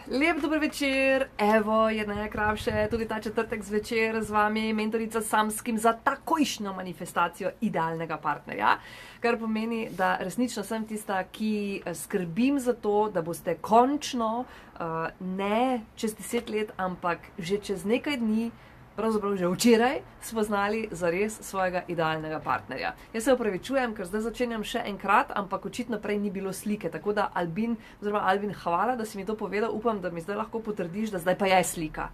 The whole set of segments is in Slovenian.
Lep dober večer, evo je najkrajše tudi ta četrtek zvečer z vami mentorica Samskim za takojšnjo manifestacijo idealnega partnerja, kar pomeni, da resnično sem tista, ki skrbim za to, da boste končno ne čez 10 let, ampak že čez nekaj dni, pravzaprav že včeraj, spoznali zares svojega idealnega partnerja. Jaz se opravičujem, ker zdaj začenjam še enkrat, ampak očitno prej ni bilo slike, tako da Albin, hvala, da si mi to povedal, upam, da mi zdaj lahko potrdiš, da zdaj pa je slika.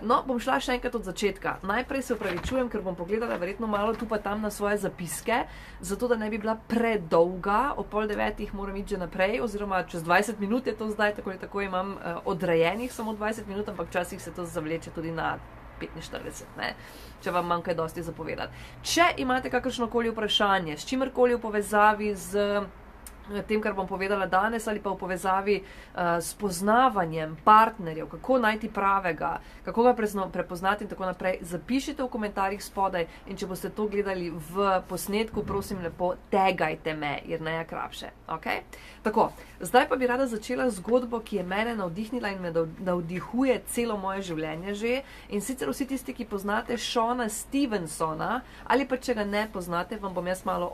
No, bom šla še enkrat od začetka. Najprej se opravičujem, ker bom pogledala verjetno malo tu pa tam na svoje zapiske, zato da ne bi bila predolga, ob 8:30 moram iti že naprej, oziroma čez 20 minut je to zdaj, tako imam odrejenih samo 20 minut, ampak včasih se to zavleče tudi na 45, ne? Če vam manj kaj dosti zapovedati. Če imate kakršnokoli vprašanje, s čimerkoli v povezavi z tem, kar bom povedala danes, ali pa v povezavi s poznavanjem partnerjev, kako najti pravega, kako ga prepoznati in tako naprej, zapišite v komentarjih spodaj in če boste to gledali v posnetku, prosim lepo, tagajte me, jer ne je krapše. Okay? Tako, zdaj pa bi rada začela zgodbo, ki je mene navdihnila in me navdihuje celo moje življenje že, in sicer vsi tisti, ki poznate Seana Stevensona, ali pa če ga ne poznate, vam bom jaz malo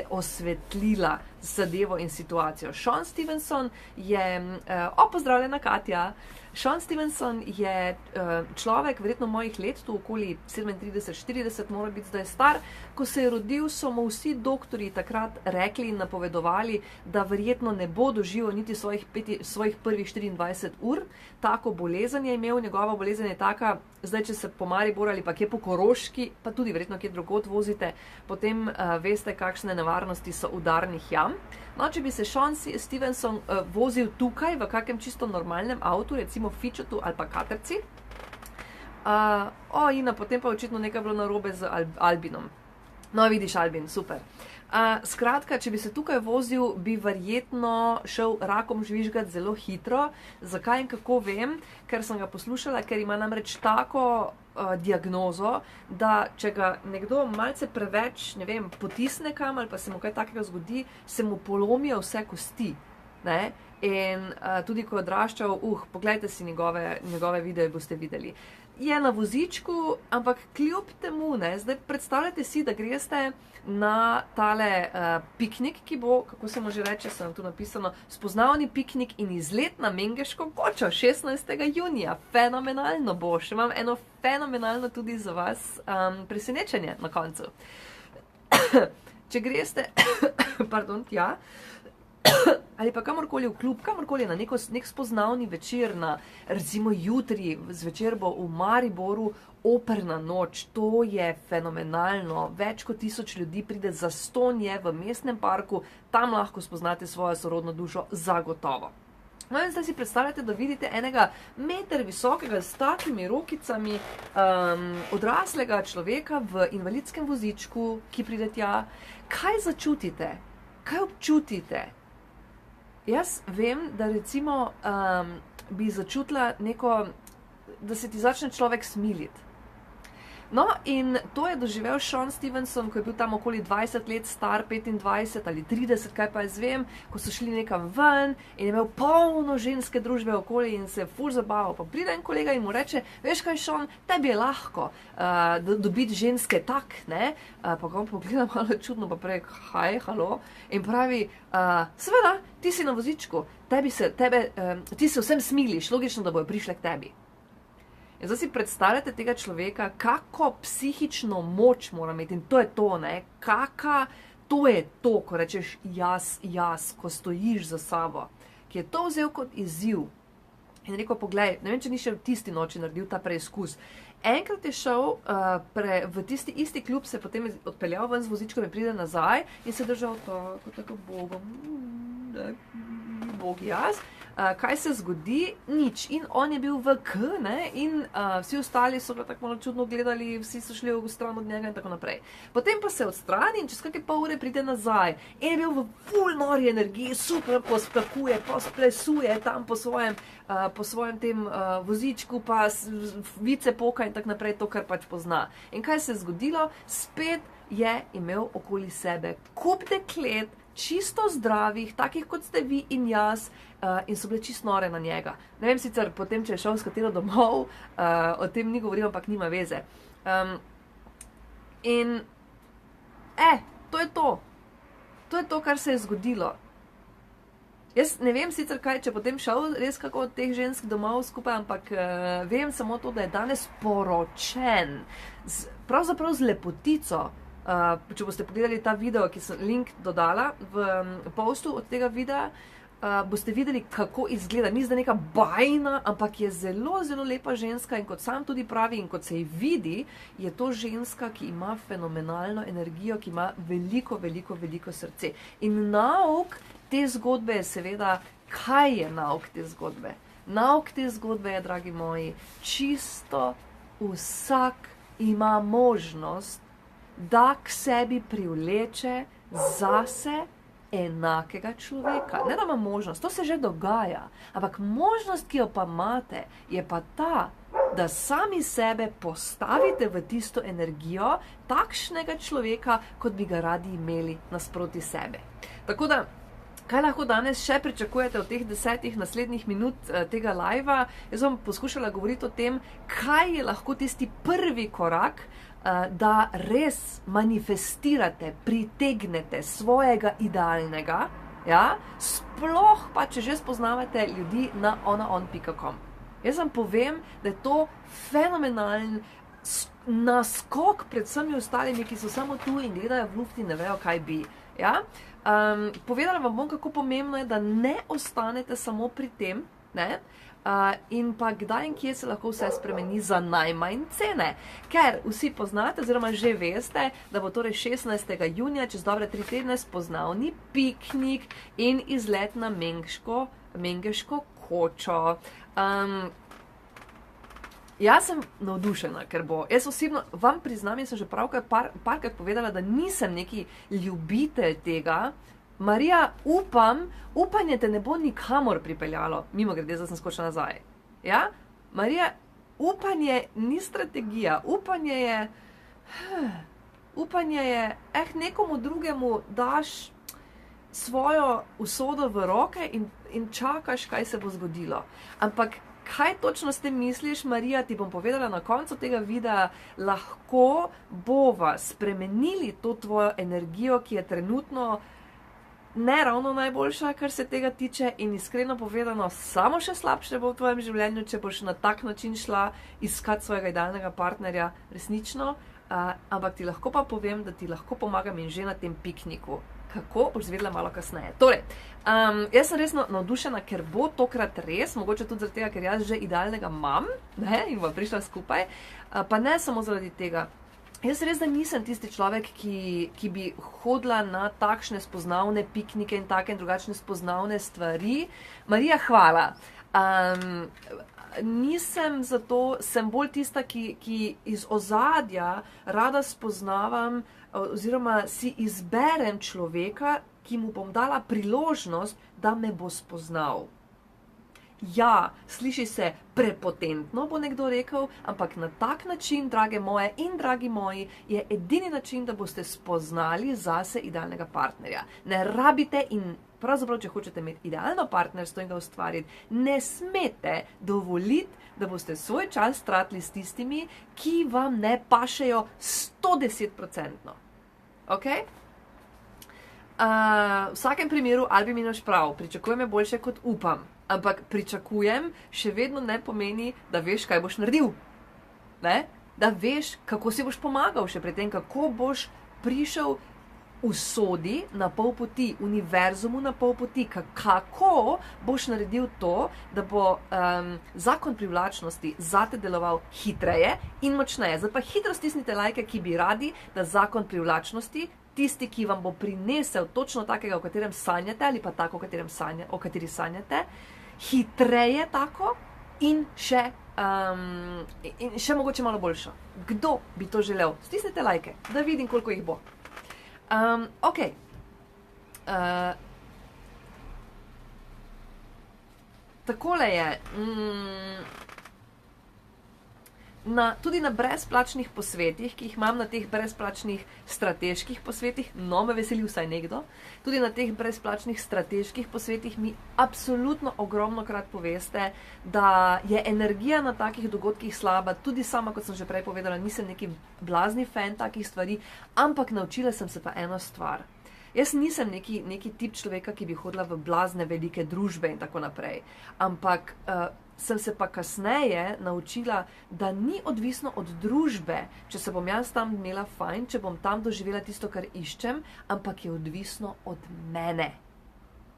osvetlila zadevo in situacijo. Sean Stevenson je, pozdravljena Katja, Sean Stevenson je človek, verjetno mojih let, tu okoli 37-40 mora biti zdaj star. Ko se je rodil, so mu vsi doktorji takrat rekli in napovedovali, da verjetno ne bo doživel niti svojih prvih 24 ur. Tako bolezen je imel, njegova bolezen je taka, zdaj če se po Mariboru ali pa kje po Koroški, pa tudi verjetno kje drugod vozite, potem veste, kakšne nevarnosti so udarnih jam. No, če bi se Sean Stevenson vozil tukaj v kakem čisto normalnem avtu, recimo Fičotu ali pa Katerci, Ina, potem pa očitno nekaj bilo narobe z Albinom. No, vidiš Albin, super. Skratka, če bi se tukaj vozil, bi verjetno šel rakom žvižgat zelo hitro. Zakaj in kako vem? Ker sem ga poslušala, ker ima namreč tako diagnozo, da če ga nekdo malce preveč, ne vem, potisne kam ali pa se mu kaj takega zgodi, se mu polomijo vse kosti. Ne? In tudi ko je odraščal, pogledajte si njegove videe, boste videli. Je na vozičku, ampak kljub temu, ne, zdaj predstavljate si, da greste na tale piknik, ki bo, kako se mu že reče, sem tu napisano, spoznavni piknik in izlet na Mengeško kočo 16. junija. Fenomenalno bo, še imam eno fenomenalno tudi za vas presenečenje na koncu. Če greste, pardon, tja, ali pa kamorkoli v klub, kamorkoli na nek spoznavni večer, na recimo jutri zvečer bo v Mariboru operna noč, to je fenomenalno, več kot 1000 ljudi pride zastonj je v mestnem parku, tam lahko spoznate svojo sorodno dušo zagotovo. No in zdaj si predstavljate, da vidite enega meter visokega s takimi rokicami odraslega človeka v invalidskem vozičku, ki pride tja. Kaj začutite? Kaj občutite? Jaz vem, da recimo bi začutila neko, da se ti začne človek smiliti. No, in to je doživel Sean Stevenson, ko je bil tam okoli 20 let star, 25 ali 30, kaj pa jaz vem, ko so šli nekam ven in je imel polno ženske družbe okoli in se je ful zabaval. Pa pride en kolega in mu reče, veš kaj, Sean, tebi je lahko dobiti ženske tak, ne? Pa ga on pogleda malo čudno, pa prej, halo, in pravi, seveda, ti si na vozičku, ti se vsem smiliš, logično, da bojo prišle k tebi. In zdaj si predstavljate tega človeka, kako psihično moč mora imeti, in to je to, ne, to je to, ko rečeš jaz, ko stojiš za sabo, ki je to vzel kot izziv in rekel, poglej, ne vem, če ni še v tisti noči naredil ta preizkus. Enkrat je šel v tisti isti klub, se potem je odpeljal ven z vozičkom in pride nazaj in se držal tako bogom, bog jaz. Kaj se zgodi? Nič. In on je bil v ne, in vsi ostali so ga tako malo čudno gledali, vsi so šli v stran od njega in tako naprej. Potem pa se odstrani in čez kakšne pol ure pride nazaj. In je bil v ful nori energiji, super poskakuje, posplesuje tam po svojem tem vozičku, pa vice poka in tako naprej, to, kar pač pozna. In kaj se je zgodilo? Spet je imel okoli sebe kup deklet, čisto zdravih, takih kot ste vi in jaz, in so bile čisto nore na njega. Ne vem sicer potem, če je šel s katero domov, o tem ni govoril, ampak nima veze. To je to. To je to, kar se je zgodilo. Jaz ne vem sicer kaj, če potem šel res kako od teh žensk domov skupaj, ampak vem samo to, da je danes poročen, pravzaprav z lepotico. Če boste pogledali ta video, ki sem link dodala v postu od tega videa, boste videli, kako izgleda. Ni zdaj neka bajna, ampak je zelo, zelo lepa ženska in kot sam tudi pravi in kot se ji vidi, je to ženska, ki ima fenomenalno energijo, ki ima veliko, veliko, veliko srce. In nauk te zgodbe je seveda, kaj je nauk te zgodbe? Nauk te zgodbe je, dragi moji, čisto vsak ima možnost, da k sebi privleče zase enakega človeka. Ne da ima možnost, to se že dogaja, ampak možnost, ki jo pa imate, je pa ta, da sami sebe postavite v tisto energijo takšnega človeka, kot bi ga radi imeli nasproti sebe. Tako da, kaj lahko danes še pričakujete od teh 10 naslednjih minut tega liva? Jaz bom poskušala govoriti o tem, kaj je lahko tisti prvi korak, da res manifestirate, pritegnete svojega idealnega, ja? Sploh pa, če že spoznavate ljudi na onaon.com. Jaz vam povem, da je to fenomenalen naskok pred vsemi ostalimi, ki so samo tu in gledajo v luft in ne vejo, kaj bi. Ja? Povedala vam bom, kako pomembno je, da ne ostanete samo pri tem, ne? In pa kdaj in kje se lahko vse spremeni za najmanj cene. Ker vsi poznate, oziroma že veste, da bo torej 16. junija, čez dobre 3 tedne, spoznavni piknik in izlet na Mengeško kočo. Jaz sem navdušena, ker bo. Jaz osebno vam priznam, jaz sem že pravkar parkrat povedala, da nisem neki ljubitelj tega. Marija, upanje te ne bo nikamor pripeljalo. Mimogrede, zdaj sem skočila nazaj. Ja? Marija, upanje ni strategija. Upanje je, nekomu drugemu daš svojo usodo v roke in čakaš, kaj se bo zgodilo. Ampak kaj točno s tem misliš, Marija, ti bom povedala na koncu tega videa, lahko bova spremenili to tvojo energijo, ki je trenutno ne ravno najboljša, kar se tega tiče, in iskreno povedano, samo še slabše bo v tvojem življenju, če boš na tak način šla iskat svojega idealnega partnerja, resnično, ampak ti lahko pa povem, da ti lahko pomagam in že na tem pikniku. Kako, boš zvedela malo kasneje. Torej, jaz sem res navdušena, ker bo tokrat res, mogoče tudi zaradi tega, ker jaz že idealnega imam, ne, in bom prišla skupaj, pa ne samo zaradi tega. Jaz res, da nisem tisti človek, ki bi hodila na takšne spoznavne piknike in take in drugačne spoznavne stvari. Marija, hvala. Nisem zato, sem bolj tista, ki iz ozadja rada spoznavam oziroma si izberem človeka, ki mu bom dala priložnost, da me bo spoznal. Ja, sliši se prepotentno, bo nekdo rekel, ampak na tak način, drage moje in dragi moji, je edini način, da boste spoznali zase idealnega partnerja. Ne rabite in pravzaprav, če hočete imeti idealno partnerstvo in ga ustvariti, ne smete dovoliti, da boste svoj čas tratili s tistimi, ki vam ne pašejo 110%. Ok? V vsakem primeru, Albin imaš prav, pričakujem je boljše kot upam. Ampak pričakujem še vedno ne pomeni, da veš, kaj boš naredil. Ne? Da veš, kako si boš pomagal še pri tem, kako boš prišel usodi na pol poti, univerzumu na pol poti, kako boš naredil to, da bo zakon privlačnosti zate deloval hitreje in močneje. Zdaj pa hitro stisnite lajke, ki bi radi, da zakon privlačnosti, tisti, ki vam bo prinesel točno takega, o katerem sanjate, ali pa tako, o kateri sanjate, hitreje tako in še mogoče malo boljšo. Kdo bi to želel? Stisnite lajke, da vidim, koliko jih bo. Ok. Takole je. tudi na brezplačnih posvetih, ki jih imam na teh brezplačnih strateških posvetih, no, me veseli vsaj nekdo, tudi na teh brezplačnih strateških posvetih mi absolutno ogromno krat poveste, da je energija na takih dogodkih slaba, tudi sama, kot sem že prej povedala, nisem neki blazni fan takih stvari, ampak naučila sem se pa eno stvar. Jaz nisem neki tip človeka, ki bi hodila v blazne velike družbe in tako naprej, ampak sem se pa kasneje naučila, da ni odvisno od družbe, če se bom jaz tam imela fajn, če bom tam doživela tisto, kar iščem, ampak je odvisno od mene.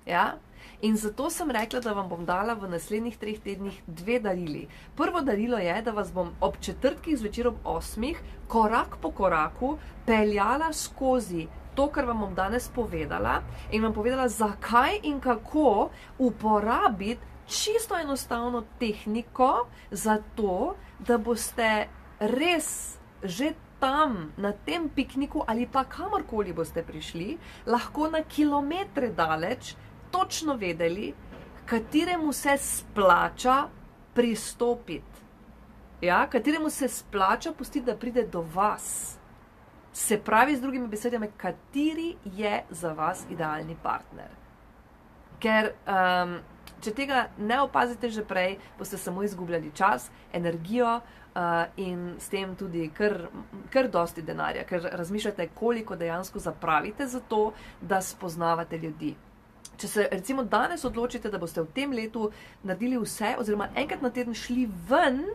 Ja? In zato sem rekla, da vam bom dala v naslednjih 3 tednih 2 darili. Prvo darilo je, da vas bom ob četrtkih zvečer ob 8, korak po koraku, peljala skozi to, kar vam bom danes povedala in vam povedala, zakaj in kako uporabiti čisto enostavno tehniko za to, da boste res že tam, na tem pikniku ali pa kamorkoli boste prišli, lahko na kilometre daleč točno vedeli, kateremu se splača pristopiti. Ja, kateremu se splača pustiti, da pride do vas. Se pravi, z drugimi besedami, kateri je za vas idealni partner. Ker če tega ne opazite že prej, boste samo izgubljali čas, energijo in s tem tudi kar dosti denarja, ker razmišljate, koliko dejansko zapravite za to, da spoznavate ljudi. Če se recimo danes odločite, da boste v tem letu naredili vse, oziroma enkrat na teden šli ven,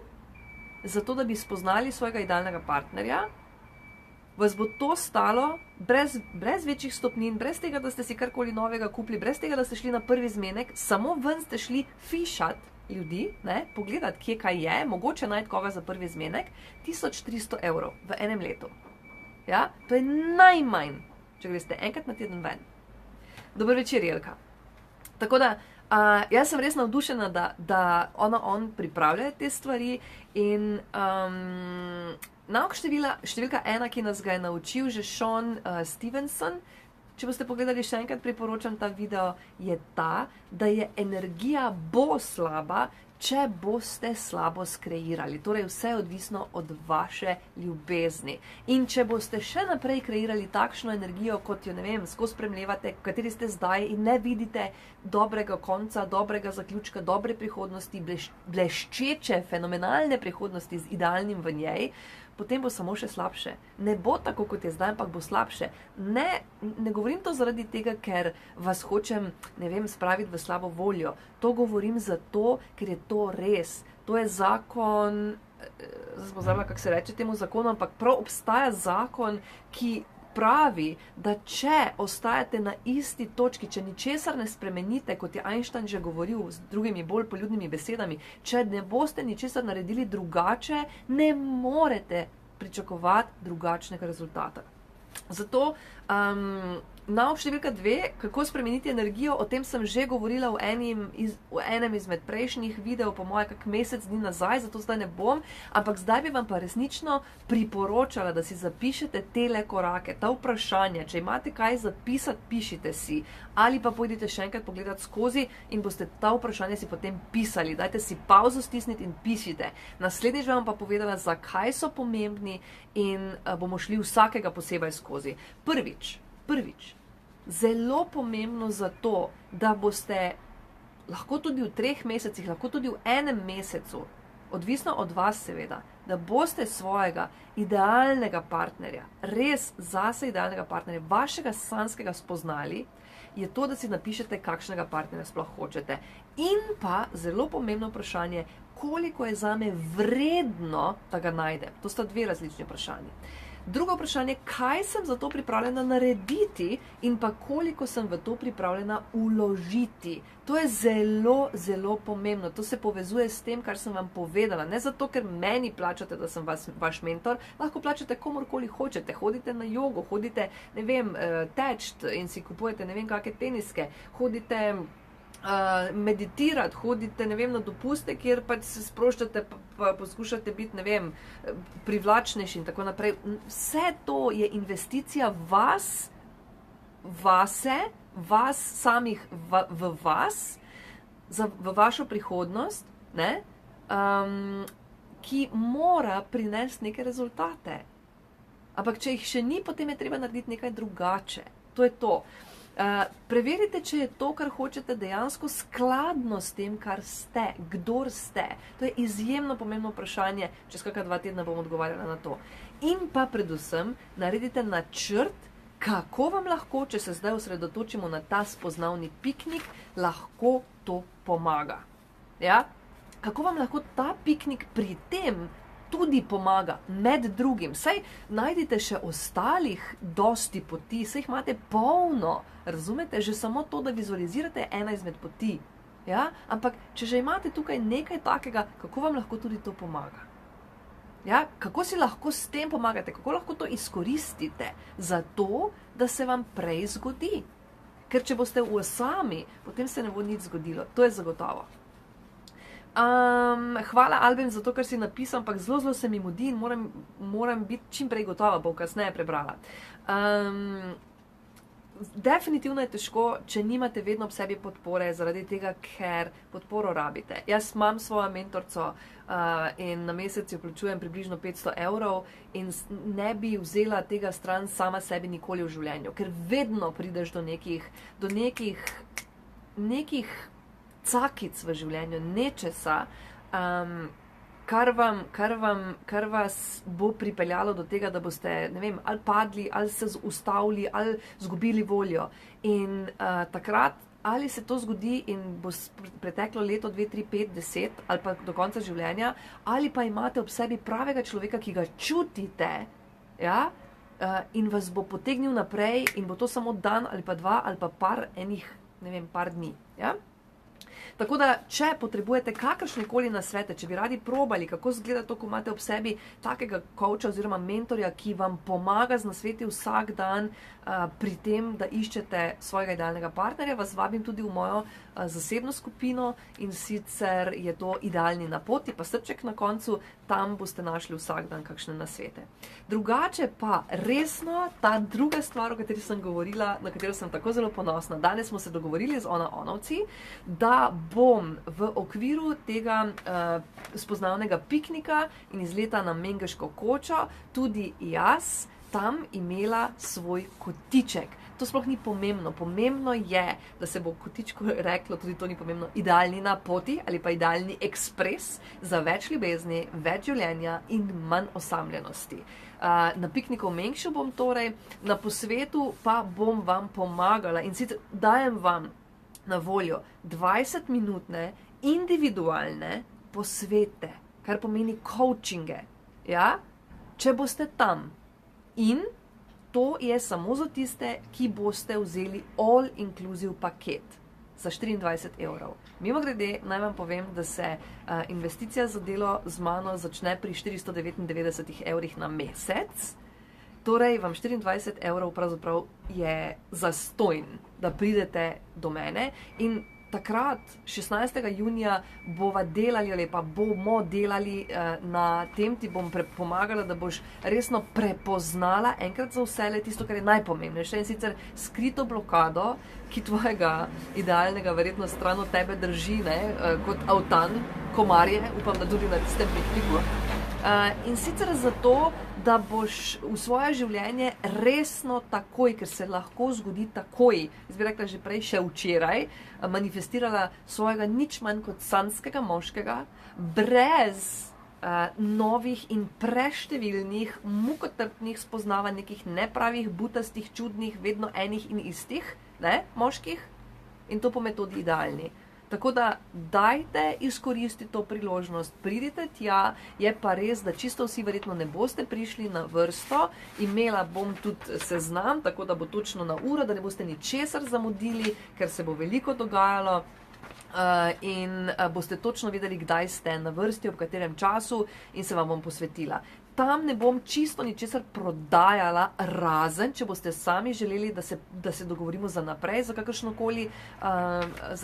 zato da bi spoznali svojega idealnega partnerja, vas bo to stalo brez večjih stopnin, brez tega, da ste si karkoli novega kupili, brez tega, da ste šli na prvi zmenek, samo ven ste šli fišat ljudi, pogledati, kje kaj je, mogoče najti koga za prvi zmenek, 1300 € v enem letu. Ja? To je najmanj, če greste enkrat na teden ven. Dober večer, Jelka. Tako da, jaz sem res navdušena, da on pripravlja te stvari in nauk številka 1, ki nas ga je naučil že Sean Stevenson, če boste pogledali še enkrat, priporočam ta video, je ta, da je energija bo slaba, če boste slabo skreirali. Torej vse je odvisno od vaše ljubezni. In če boste še naprej kreirali takšno energijo, kot jo, ne vem, skozi spremljevate, v kateri ste zdaj in ne vidite dobrega konca, dobrega zaključka, dobre prihodnosti, bleščeče, fenomenalne prihodnosti z idealnim v njej, potem bo samo še slabše. Ne bo tako, kot je zdaj, ampak bo slabše. Ne govorim to zaradi tega, ker vas hočem, ne vem, spraviti v slabo voljo. To govorim zato, ker je to res. To je zakon, zdaj smo zabavila, kako se reče temu zakonu, ampak prav obstaja zakon, ki pravi, da če ostajate na isti točki, če ničesar ne spremenite, kot je Einstein že govoril z drugimi bolj poljudnimi besedami, če ne boste ničesar naredili drugače, ne morete pričakovati drugačnega rezultata. Zato nauk številka 2, kako spremeniti energijo, o tem sem že govorila v enem izmed prejšnjih videov, po moje kak mesec dni nazaj, zato zdaj ne bom, ampak zdaj bi vam pa resnično priporočala, da si zapišete tele korake, ta vprašanja, če imate kaj zapisati, pišite si, ali pa pojdite še enkrat pogledati skozi in boste ta vprašanja si potem pisali, dajte si pauzo stisniti in pišite. Naslednjič vam pa povedala, zakaj so pomembni in bomo šli vsakega posebej skozi. Prvič, zelo pomembno zato, da boste lahko tudi v 3 mesecih, lahko tudi v enem mesecu, odvisno od vas seveda, da boste svojega idealnega partnerja, res zase idealnega partnerja, vašega sanskega spoznali, je to, da si napišete, kakšnega partnerja sploh hočete. In pa zelo pomembno vprašanje, koliko je zame vredno, da ga najdem. To sta 2 različni vprašanji. Drugo vprašanje, kaj sem za to pripravljena narediti in pa koliko sem v to pripravljena vložiti. To je zelo, zelo pomembno. To se povezuje s tem, kar sem vam povedala. Ne zato, ker meni plačate, da sem vaš mentor, lahko plačate komorkoli hočete. Hodite na jogo, hodite, ne vem, teč in si kupujete ne vem kakšne teniske, hodite meditirati, hodite, ne vem, na dopuste, kjer pač se sproščate, pa poskušate biti, ne vem, privlačnejši in tako naprej. Vse to je investicija vas, vase, vas samih v vas, v vašo prihodnost, ne? ki mora prinesti neke rezultate. Ampak če jih še ni, potem je treba narediti nekaj drugače. To je to. Preverite, če je to, kar hočete, dejansko skladno s tem, kar ste, kdor ste. To je izjemno pomembno vprašanje, čez kakšna 2 tedna bom odgovarjala na to. In pa predvsem naredite načrt, kako vam lahko, če se zdaj osredotočimo na ta spoznavni piknik, lahko to pomaga. Ja? Kako vam lahko ta piknik pri tem tudi pomaga, med drugim. Saj najdite še ostalih dosti poti, saj jih imate polno, razumete? Že samo to, da vizualizirate, je ena izmed poti. Ja? Ampak, če že imate tukaj nekaj takega, kako vam lahko tudi to pomaga? Ja? Kako si lahko s tem pomagate? Kako lahko to izkoristite za to, da se vam prej zgodi? Ker če boste v osami, potem se ne bo nič zgodilo. To je zagotovo. Hvala, Albin, za to, kar si napisal, ampak zelo se mi mudi in moram biti čim prej gotova, bom kasneje prebrala. Definitivno je težko, če nimate vedno ob sebi podpore, zaradi tega, ker podporo rabite. Jaz imam svojo mentorco in na mesec jo plačujem približno 500 € in ne bi vzela tega stran sama sebi nikoli v življenju, ker vedno prideš do nekih cakic v življenju, nečesa, kar vas bo pripeljalo do tega, da boste, ne vem, ali padli, ali se ustavili, ali zgubili voljo. In takrat, ali se to zgodi in bo preteklo leto, 2, 3, 5, 10, ali pa do konca življenja, ali pa imate ob sebi pravega človeka, ki ga čutite, ja, in vas bo potegnil naprej in bo to samo dan ali pa 2 ali pa par dni, ja. Tako da, če potrebujete kakršnekoli nasvete, če bi radi probali, kako izgleda to, ko imate ob sebi takega coacha oziroma mentorja, ki vam pomaga z nasveti vsak dan pri tem, da iščete svojega idealnega partnerja, vas vabim tudi v mojo zasebno skupino in sicer je to Idealni na poti, pa srček na koncu, tam boste našli vsak dan kakšne nasvete. Drugače pa resno, ta druga stvar, o kateri sem govorila, na katero sem tako zelo ponosna, danes smo se dogovorili z Onovci, da bom v okviru tega spoznavnega piknika in izleta na Mengeško kočo tudi jaz tam imela svoj kotiček. To sploh ni pomembno. Pomembno je, da se bo kotičku reklo, tudi to ni pomembno, idealni na poti ali pa idealni ekspres za več ljubezni, več življenja in manj osamljenosti. Na pikniku v Mengšu bom torej, na posvetu pa bom vam pomagala in sicer dajem vam na voljo 20-minutne individualne posvete, kar pomeni coachinge, ja? Če boste tam. In to je samo za tiste, ki boste vzeli all-inclusive paket za 24 €. Mimogrede, naj vam povem, da se investicija za delo z mano začne pri 499 € na mesec. Torej, vam 24 € pravzaprav je zastojn, da pridete do mene in takrat, 16. junija, bova delali ali pa bomo delali na tem, ti bom pomagala, da boš resno prepoznala enkrat za vselej tisto, kar je najpomembnejše in sicer skrito blokado, ki tvojega idealnega verjetno stran od tebe drži, ne, kot avtan, komarje, upam, da tudi na tistem pikniku. In sicer zato, da boš v svoje življenje resno takoj, ker se lahko zgodi takoj, jaz bi rekla že prej, še včeraj, manifestirala svojega nič manj kot sanjskega moškega, brez novih in preštevilnih, mukotrpnih spoznavanj nekih nepravih, butastih, čudnih, vedno enih in istih, ne, moških, in to po metodi Idealni. Tako da dajte izkoristiti to priložnost, pridite tja, je pa res, da čisto vsi verjetno ne boste prišli na vrsto, imela bom tudi seznam, tako da bo točno na uro, da ne boste ničesar zamudili, ker se bo veliko dogajalo in boste točno vedeli, kdaj ste na vrsti, ob katerem času in se vam bom posvetila. Tam ne bom čisto ničesar prodajala, razen, če boste sami želeli, da se dogovorimo za naprej, za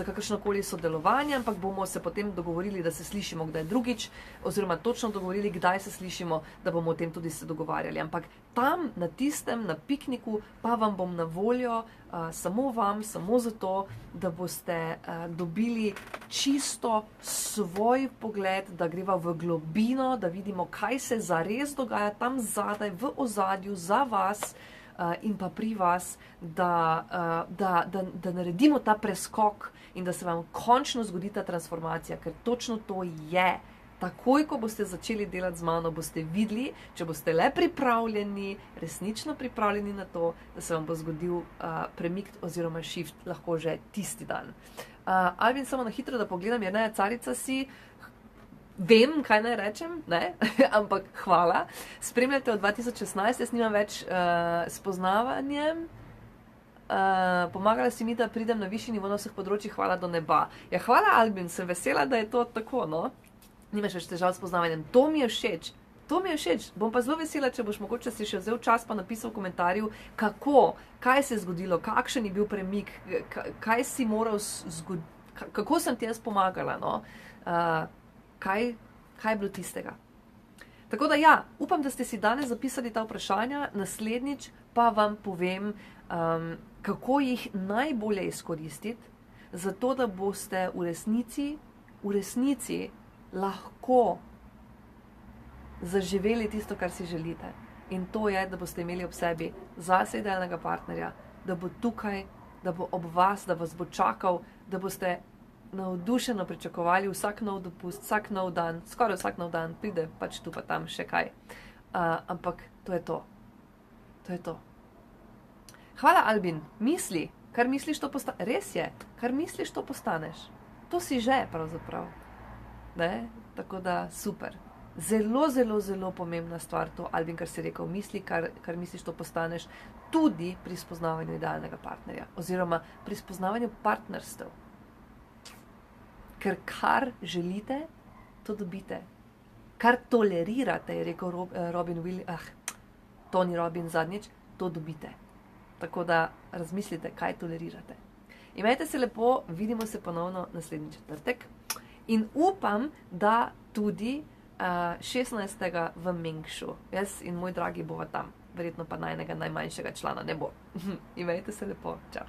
kakršnokoli sodelovanje, ampak bomo se potem dogovorili, da se slišimo kdaj drugič, oziroma točno dogovorili, kdaj se slišimo, da bomo o tem tudi se dogovarjali. Ampak tam, na tistem, na pikniku, pa vam bom na voljo, samo vam, samo zato, da boste dobili čisto svoj pogled, da greva v globino, da vidimo, kaj se zares dogaja tam zadaj, v ozadju, za vas in pa pri vas, da naredimo ta preskok in da se vam končno zgodi ta transformacija, ker točno to je. Takoj, ko boste začeli delati z mano, boste videli, če boste le pripravljeni, resnično pripravljeni na to, da se vam bo zgodil premik oziroma shift lahko že tisti dan. Albin, samo na hitro, da pogledam, Jerneja Carica si, vem, kaj naj rečem, ne? Ampak hvala. Spremljate od 2016, jaz nimam več spoznavanjem. Pomagala si mi, da pridem na višji nivo na vseh področjih, hvala do neba. Ja, hvala, Albin, sem vesela, da je to tako, no? Nimaš več težav s poznavanjem. To mi je všeč. To mi je všeč. Bom pa zelo vesela, če boš mogoče si še vzel čas pa napisal v komentarju, kako, kaj se je zgodilo, kakšen je bil premik, kaj si moral zgoditi, kako sem ti jaz pomagala, no? Kaj je bilo tistega. Tako da ja, upam, da ste si danes zapisali ta vprašanja, naslednjič pa vam povem, kako jih najbolje izkoristiti, zato da boste v resnici lahko zaživeli tisto, kar si želite. In to je, da boste imeli ob sebi zase idealnega partnerja, da bo tukaj, da bo ob vas, da vas bo čakal, da boste navdušeno pričakovali vsak nov dopust, vsak nov dan, skoraj vsak nov dan, pride pač tu pa tam še kaj. Ampak to je to. To je to. Hvala, Albin. Misli, kar misliš, to postaneš. Res je, kar misliš, to postaneš. To si že, pravzaprav. Ne? Tako da super. Zelo, zelo, zelo pomembna stvar to, Albin, kar si rekel, misli, kar misliš, to postaneš, tudi pri spoznavanju idealnega partnerja, oziroma pri spoznavanju partnerstev. Ker kar želite, to dobite. Kar tolerirate, je rekel Tony Robbins zadnjič, to dobite. Tako da razmislite, kaj tolerirate. Imejte se lepo, vidimo se ponovno naslednji četrtek. In upam, da tudi 16. v Mengšu. Jaz in moj dragi bova tam. Verjetno pa najnega najmanjšega člana ne bo. Imejte se lepo. Čau.